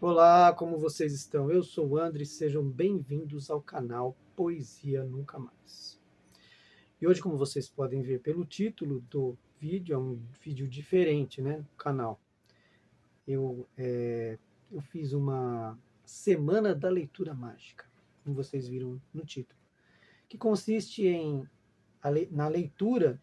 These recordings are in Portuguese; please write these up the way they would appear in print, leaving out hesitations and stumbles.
Olá, como vocês estão? Eu sou o André, sejam bem-vindos ao canal Poesia Nunca Mais. E hoje, como vocês podem ver pelo título do vídeo, é um vídeo diferente, né, do canal. Eu fiz uma Semana da Leitura Mágica, como vocês viram no título, que consiste na leitura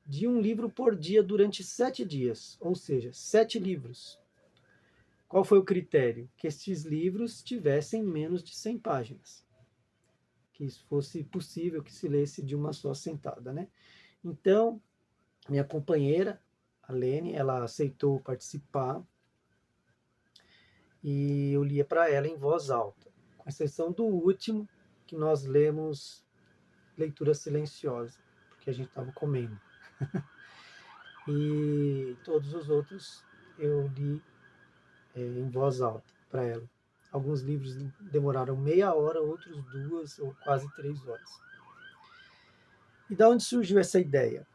de um livro por dia durante 7 dias, ou seja, 7 livros. Qual foi o critério? Que estes livros tivessem menos de 100 páginas, que isso fosse possível que se lesse de uma só sentada, né? Então, minha companheira, a Lene, ela aceitou participar e eu lia para ela em voz alta, com exceção do último, que nós lemos leitura silenciosa, porque a gente estava comendo. E todos os outros eu li em voz alta para ela. Alguns livros demoraram meia hora, outros 2 ou quase 3 horas. E da onde surgiu essa ideia?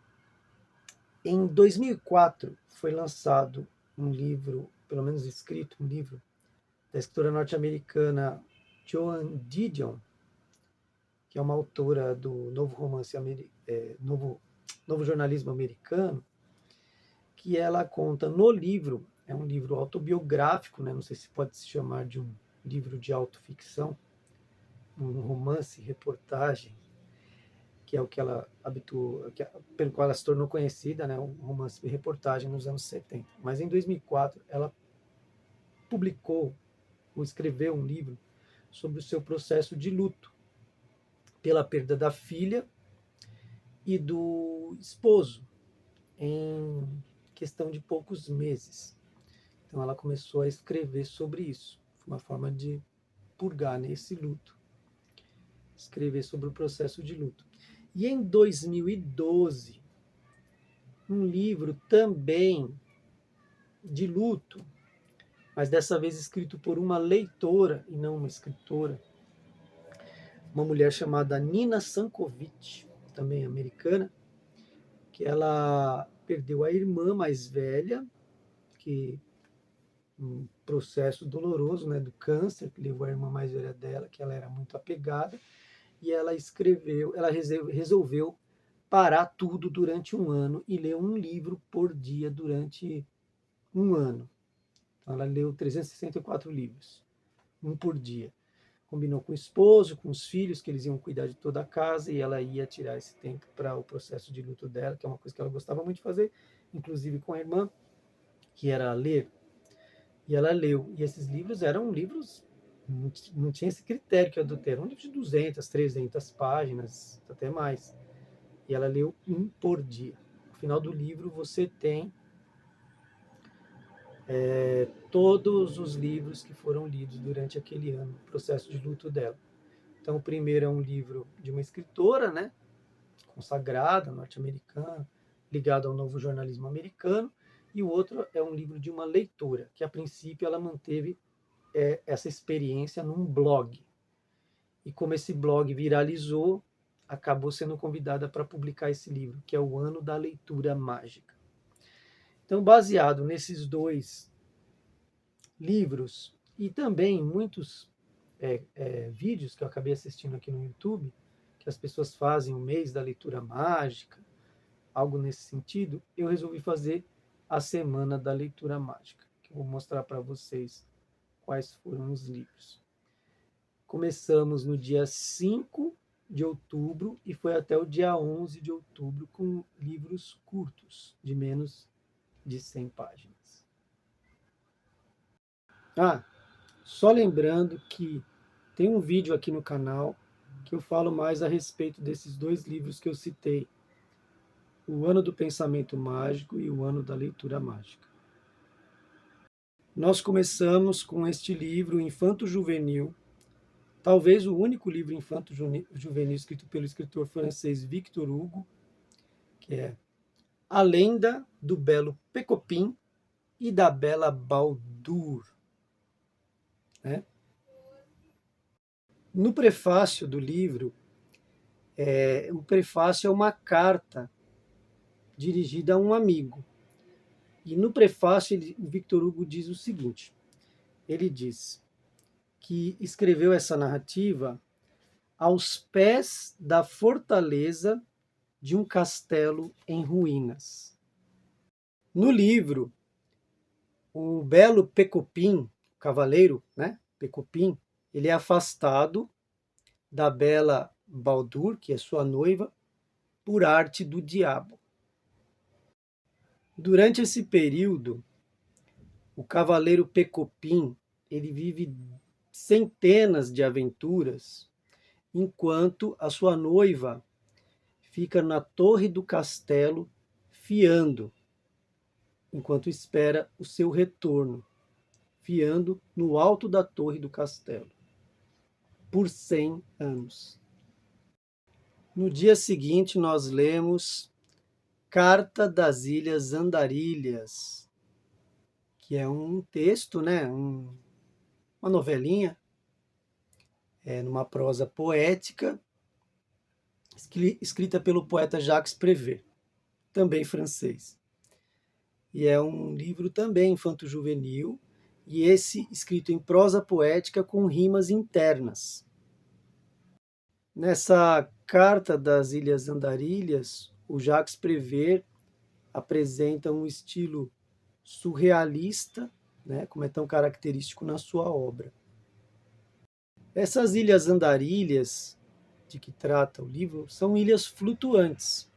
Em 2004 foi lançado um livro, pelo menos escrito, um livro da escritora norte-americana Joan Didion, que é uma autora do novo romance novo jornalismo americano, que ela conta no livro, é um livro autobiográfico, né? Não sei se pode se chamar de um livro de autoficção, um romance, reportagem, que é o que ela habituou, pelo qual ela se tornou conhecida, né, um romance de reportagem nos anos 70. Mas em 2004 ela publicou ou escreveu um livro sobre o seu processo de luto pela perda da filha e do esposo em questão de poucos meses. Então ela começou a escrever sobre isso. Foi uma forma de purgar nesse luto, escrever sobre o processo de luto. E em 2012, um livro também de luto, mas dessa vez escrito por uma leitora e não uma escritora, uma mulher chamada Nina Sankovic, também americana, que ela perdeu a irmã mais velha, que um processo doloroso, né, do câncer, que levou a irmã mais velha dela, que ela era muito apegada, e ela resolveu parar tudo durante um ano e ler um livro por dia durante um ano. Então ela leu 364 livros, um por dia. Combinou com o esposo, com os filhos, que eles iam cuidar de toda a casa e ela ia tirar esse tempo para o processo de luto dela, que é uma coisa que ela gostava muito de fazer, inclusive com a irmã, que era ler. E ela leu. E esses livros eram livros, não tinha esse critério que eu adotei, era um livro de 200, 300 páginas, até mais. E ela leu um por dia. No final do livro você tem todos os livros que foram lidos durante aquele ano, o processo de luto dela. Então, o primeiro é um livro de uma escritora, né, consagrada, norte-americana, ligada ao novo jornalismo americano, e o outro é um livro de uma leitora, que a princípio ela manteve essa experiência num blog. E como esse blog viralizou, acabou sendo convidada para publicar esse livro, que é o Ano da Leitura Mágica. Então, baseado nesses dois livros e também muitos vídeos que eu acabei assistindo aqui no YouTube, que as pessoas fazem o mês da leitura mágica, algo nesse sentido, eu resolvi fazer a semana da leitura mágica, que eu vou mostrar para vocês quais foram os livros. Começamos no dia 5 de outubro e foi até o dia 11 de outubro com livros curtos, de menos de 100 páginas. Ah, só lembrando que tem um vídeo aqui no canal que eu falo mais a respeito desses dois livros que eu citei, O Ano do Pensamento Mágico e O Ano da Leitura Mágica. Nós começamos com este livro infanto-juvenil, talvez o único livro infanto-juvenil escrito pelo escritor francês Victor Hugo, que é A Lenda do Belo Pecopim e da Bela Baldur, né? No prefácio do livro, o prefácio é uma carta dirigida a um amigo. E no prefácio, o Victor Hugo diz o seguinte: ele diz que escreveu essa narrativa aos pés da fortaleza de um castelo em ruínas. No livro, o belo Pecopim, cavaleiro, né, Pecopim, ele é afastado da bela Baldur, que é sua noiva, por arte do diabo. Durante esse período, o cavaleiro Pecopim, ele vive centenas de aventuras, enquanto a sua noiva fica na torre do castelo fiando, enquanto espera o seu retorno, fiando no alto da torre do castelo, por 100 anos. No dia seguinte, nós lemos Carta das Ilhas Andarilhas, que é um texto, né, uma novelinha, numa prosa poética, escrita pelo poeta Jacques Prévert, também francês. E é um livro também infanto-juvenil, e esse escrito em prosa poética com rimas internas. Nessa Carta das Ilhas Andarilhas, o Jacques Prévert apresenta um estilo surrealista, né, como é tão característico na sua obra. Essas ilhas andarilhas, de que trata o livro, são ilhas flutuantes,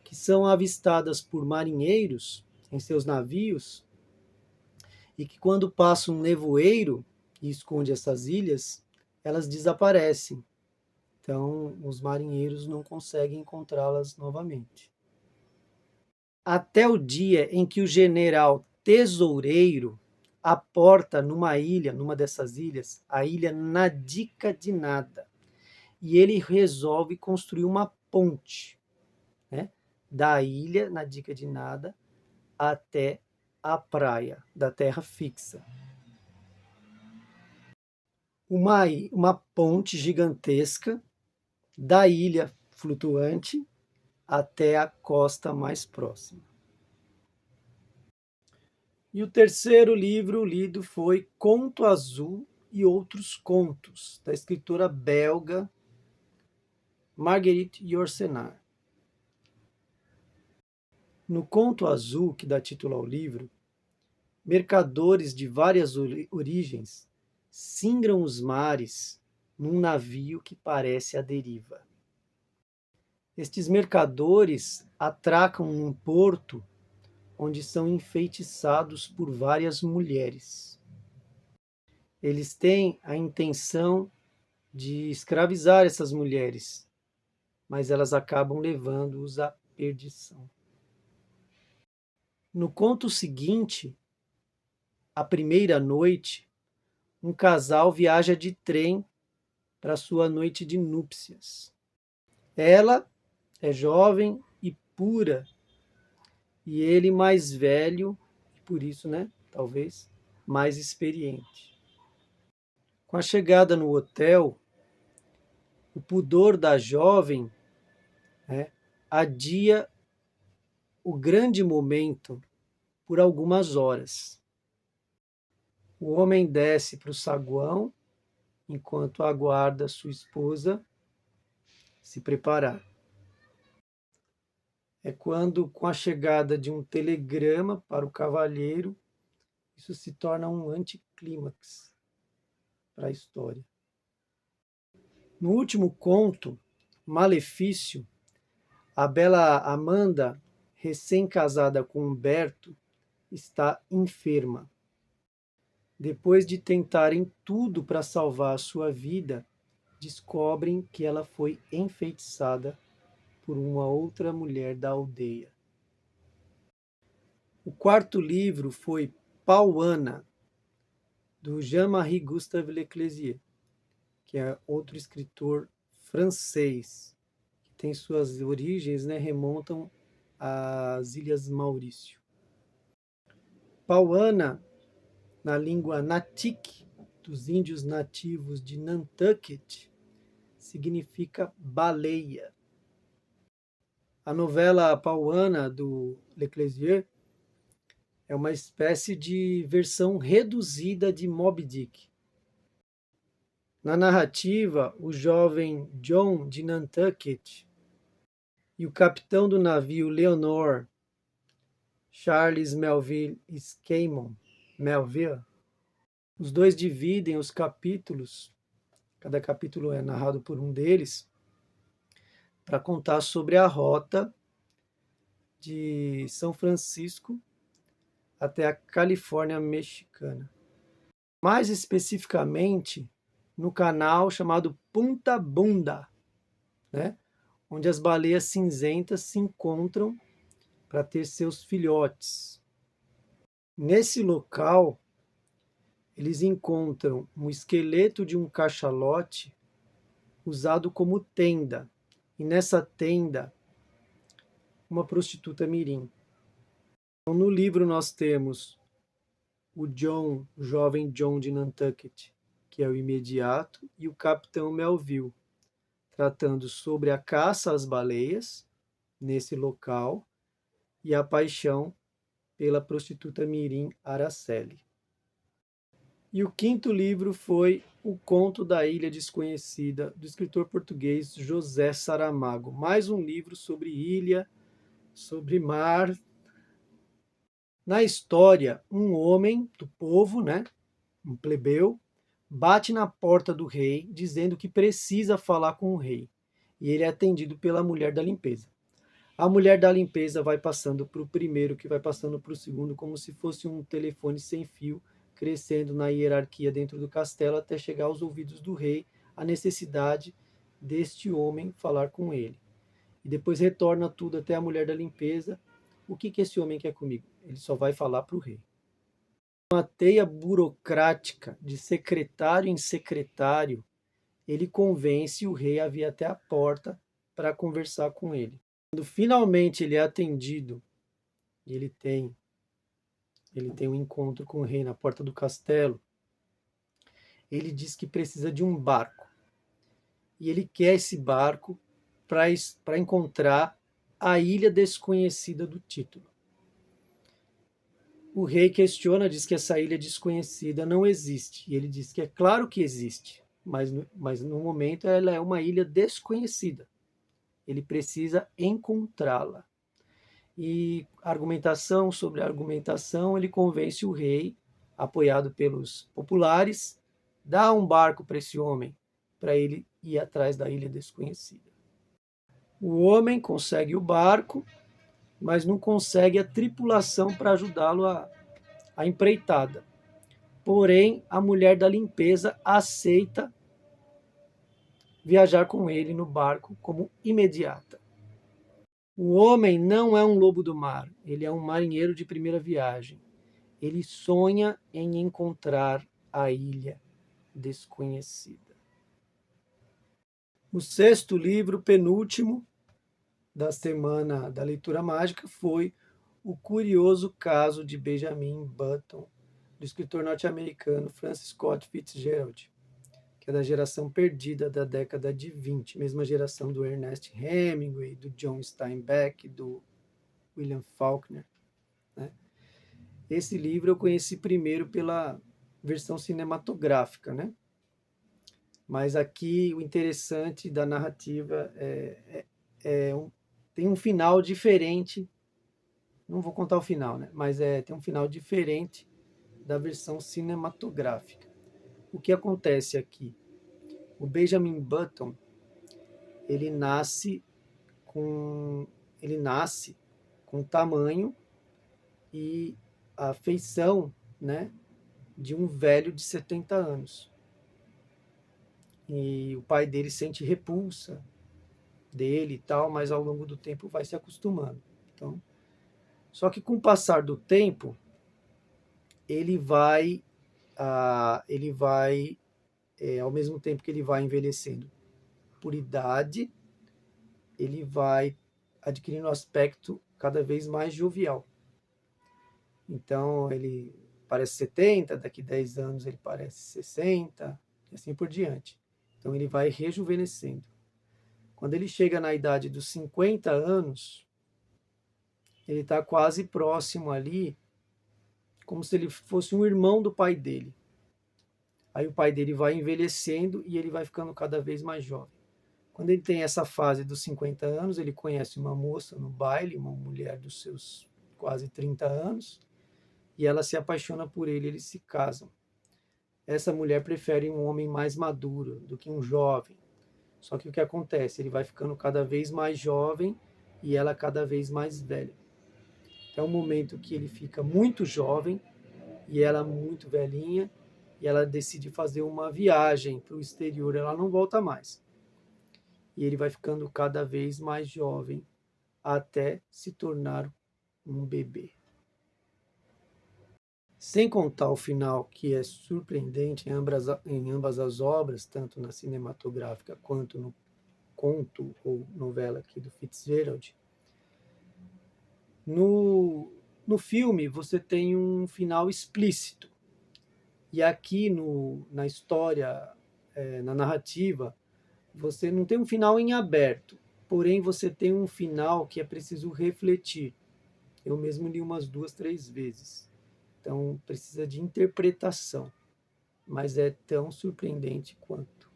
que são avistadas por marinheiros em seus navios e que, quando passa um nevoeiro e esconde essas ilhas, elas desaparecem. Então, os marinheiros não conseguem encontrá-las novamente. Até o dia em que o general Tesoureiro aporta numa ilha, numa dessas ilhas, a ilha Nadica de Nada. E ele resolve construir uma ponte, né, da ilha Nadica de Nada até a praia da terra fixa. Uma ponte gigantesca da ilha flutuante até a costa mais próxima. E o terceiro livro lido foi Conto Azul e Outros Contos, da escritora belga Marguerite Yourcenar. No Conto Azul, que dá título ao livro, mercadores de várias origens singram os mares num navio que parece à deriva. Estes mercadores atracam num porto onde são enfeitiçados por várias mulheres. Eles têm a intenção de escravizar essas mulheres, mas elas acabam levando-os à perdição. No conto seguinte, a primeira noite, um casal viaja de trem para sua noite de núpcias. Ela é jovem e pura, e ele mais velho, e por isso, né, talvez, mais experiente. Com a chegada no hotel, o pudor da jovem, né, adia o grande momento por algumas horas. O homem desce para o saguão enquanto aguarda sua esposa se preparar. É quando, com a chegada de um telegrama para o cavalheiro, isso se torna um anticlímax para a história. No último conto, Malefício, a bela Amanda, recém-casada com Humberto, está enferma. Depois de tentarem tudo para salvar a sua vida, descobrem que ela foi enfeitiçada por uma outra mulher da aldeia. O quarto livro foi Pauana, do Jean-Marie Gustave Leclerc, que é outro escritor francês, que tem suas origens, né, remontam às Ilhas Maurício. Pauana, na língua natique dos índios nativos de Nantucket, significa baleia. A novela Pauana, do Leclerc, É uma espécie de versão reduzida de Moby Dick. Na narrativa, o jovem John de Nantucket e o capitão do navio Leonor, Charles Melville Melville, os dois dividem os capítulos, cada capítulo é narrado por um deles, para contar sobre a rota de São Francisco até a Califórnia mexicana. Mais especificamente, no canal chamado Punta Bunda, né? Onde as baleias cinzentas se encontram para ter seus filhotes. Nesse local, eles encontram um esqueleto de um cachalote usado como tenda. E nessa tenda, uma prostituta mirim. Então, no livro nós temos o John, o jovem John de Nantucket, que é o imediato, e o capitão Melville, tratando sobre a caça às baleias nesse local e a paixão pela prostituta mirim Araceli. E o quinto livro foi O Conto da Ilha Desconhecida, do escritor português José Saramago. Mais um livro sobre ilha, sobre mar. Na história, um homem do povo, né, um plebeu, bate na porta do rei dizendo que precisa falar com o rei. E ele é atendido pela mulher da limpeza. A mulher da limpeza vai passando para o primeiro, que vai passando para o segundo, como se fosse um telefone sem fio, crescendo na hierarquia dentro do castelo até chegar aos ouvidos do rei a necessidade deste homem falar com ele. E depois retorna tudo até a mulher da limpeza. O que esse homem quer comigo? Ele só vai falar para o rei. Uma teia burocrática de secretário em secretário, ele convence o rei a vir até a porta para conversar com ele. Quando finalmente ele é atendido, ele tem um encontro com o rei na porta do castelo, ele diz que precisa de um barco. E ele quer esse barco para encontrar a ilha desconhecida do título. O rei questiona, diz que essa ilha desconhecida não existe. E ele diz que é claro que existe, mas no momento ela é uma ilha desconhecida. Ele precisa encontrá-la. E argumentação sobre argumentação, ele convence o rei, apoiado pelos populares, dá um barco para esse homem, para ele ir atrás da ilha desconhecida. O homem consegue o barco, mas não consegue a tripulação para ajudá-lo a empreitada. Porém, a mulher da limpeza aceita viajar com ele no barco como imediata. O homem não é um lobo do mar, ele é um marinheiro de primeira viagem. Ele sonha em encontrar a ilha desconhecida. O sexto livro, penúltimo da semana da leitura mágica, foi O Curioso Caso de Benjamin Button, do escritor norte-americano Francis Scott Fitzgerald, que é da geração perdida da década de 20, mesma geração do Ernest Hemingway, do John Steinbeck, do William Faulkner. Né? Esse livro eu conheci primeiro pela versão cinematográfica, né? Mas aqui o interessante da narrativa tem um final diferente. Não vou contar o final, né? Mas tem um final diferente da versão cinematográfica. O que acontece aqui? O Benjamin Button, ele nasce com o tamanho e a feição, né, de um velho de 70 anos. E o pai dele sente repulsa dele e tal, mas ao longo do tempo vai se acostumando. Então, só que com o passar do tempo, ele vai ao mesmo tempo que ele vai envelhecendo por idade, ele vai adquirindo um aspecto cada vez mais jovial. Então, ele parece 70, daqui 10 anos ele parece 60, e assim por diante. Então, ele vai rejuvenescendo. Quando ele chega na idade dos 50 anos, ele está quase próximo ali como se ele fosse um irmão do pai dele. Aí o pai dele vai envelhecendo e ele vai ficando cada vez mais jovem. Quando ele tem essa fase dos 50 anos, ele conhece uma moça no baile, uma mulher dos seus quase 30 anos, e ela se apaixona por ele, eles se casam. Essa mulher prefere um homem mais maduro do que um jovem. Só que o que acontece? Ele vai ficando cada vez mais jovem e ela cada vez mais velha. É um momento que ele fica muito jovem e ela muito velhinha, e ela decide fazer uma viagem para o exterior, ela não volta mais. E ele vai ficando cada vez mais jovem até se tornar um bebê. Sem contar o final, que é surpreendente em ambas as obras, tanto na cinematográfica quanto no conto ou novela aqui do Fitzgerald. No filme, você tem um final explícito. E aqui na história, na narrativa, você não tem um final em aberto, porém você tem um final que é preciso refletir. Eu mesmo li umas 2, 3 vezes. Então precisa de interpretação, mas é tão surpreendente quanto.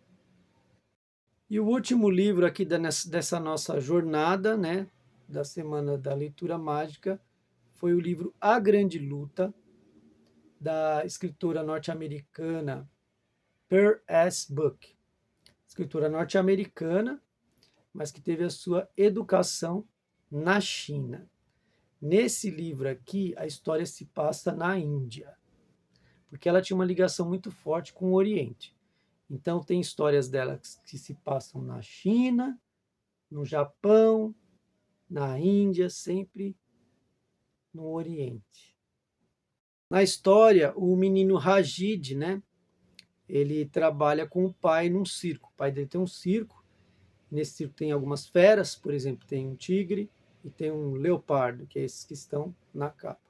E o último livro aqui dessa nossa jornada, né, da Semana da Leitura Mágica, foi o livro A Grande Luta, da escritora norte-americana Pearl S. Buck. Escritora norte-americana, mas que teve a sua educação na China. Nesse livro aqui, a história se passa na Índia, porque ela tinha uma ligação muito forte com o Oriente. Então, tem histórias dela que se passam na China, no Japão, na Índia, sempre no Oriente. Na história, o menino Rajid, né, ele trabalha com o pai num circo. O pai dele tem um circo. Nesse circo tem algumas feras, por exemplo, tem um tigre e tem um leopardo, que é esses que estão na capa.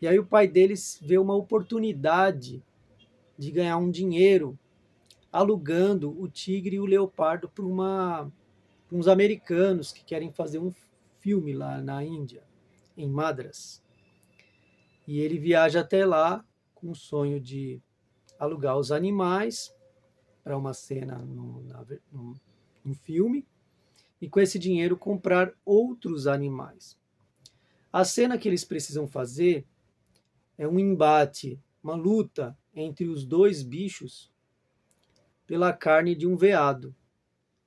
E aí o pai deles vê uma oportunidade de ganhar um dinheiro alugando o tigre e o leopardo para uns americanos que querem fazer um filme lá na Índia, em Madras. E ele viaja até lá com o sonho de alugar os animais para uma cena num filme e com esse dinheiro comprar outros animais. A cena que eles precisam fazer é um embate, uma luta entre os dois bichos pela carne de um veado.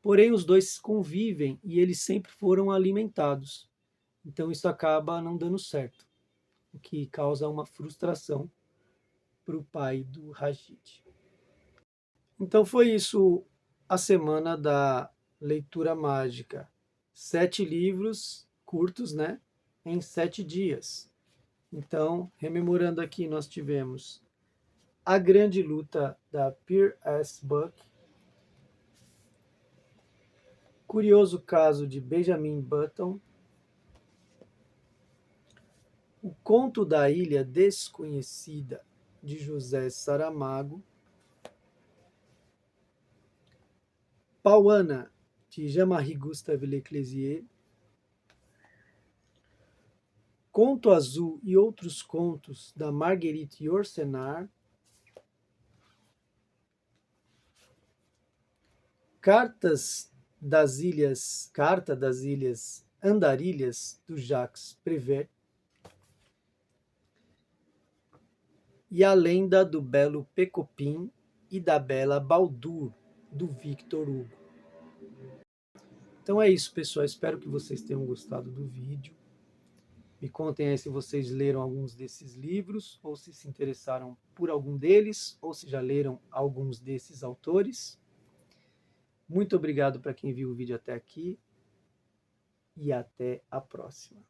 Porém, os dois convivem e eles sempre foram alimentados. Então, isso acaba não dando certo, o que causa uma frustração para o pai do Rajid. Então, foi isso a semana da leitura mágica. 7 livros curtos, né? Em 7 dias. Então, rememorando aqui, nós tivemos A Grande Luta, da Pearl S. Buck, Curioso Caso de Benjamin Button, O Conto da Ilha Desconhecida, de José Saramago, Pauana, de Jean-Marie Gustave Leclerc, Conto Azul e Outros Contos, da Marguerite Yourcenar, Carta das Ilhas Andarilhas, do Jacques Prévert, e A Lenda do Belo Pecopim e da Bela Baldur, do Victor Hugo. Então é isso, pessoal. Espero que vocês tenham gostado do vídeo. Me contem aí se vocês leram alguns desses livros, ou se interessaram por algum deles, ou se já leram alguns desses autores. Muito obrigado para quem viu o vídeo até aqui e até a próxima.